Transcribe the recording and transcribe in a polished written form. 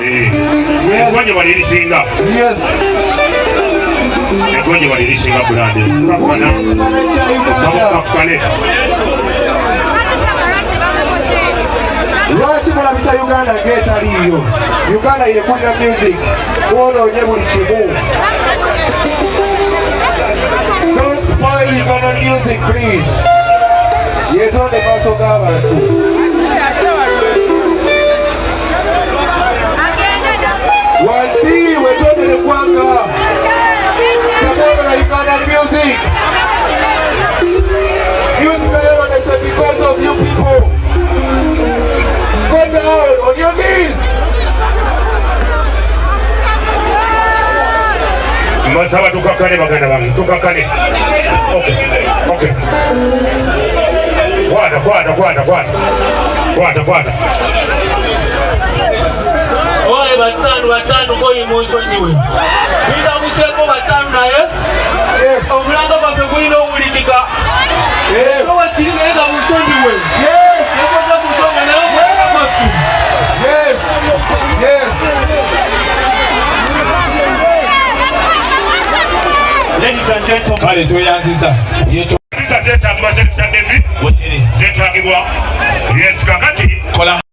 Egonje walirisinga. Yes. Egonje walirisinga bulade. Kakane. Lwaki mulabisa Uganda ng'etaliyo? Uganda yekulira music. Mwonoonye buli kimu. Don't spoil Uganda music, please. Yetonde maaso g'abantu. Wansi wetondere eggwanga. Support Uganda music. Music revolution because of you people. Go down on your knees. Masaba tukakane baganda bange, tukakane. Okay. Kwata. Oye batanu koyi monsonyiwe. Bida museko batanu naye. Omulanga baffe gulina owulikika. Owe kiringa musonyiwe. Yekoza musonga naye kwega mafu. Yes. Ladies and gentlemen. Kale tweyanziza. Tetagibwa. Yes, kakati. Kola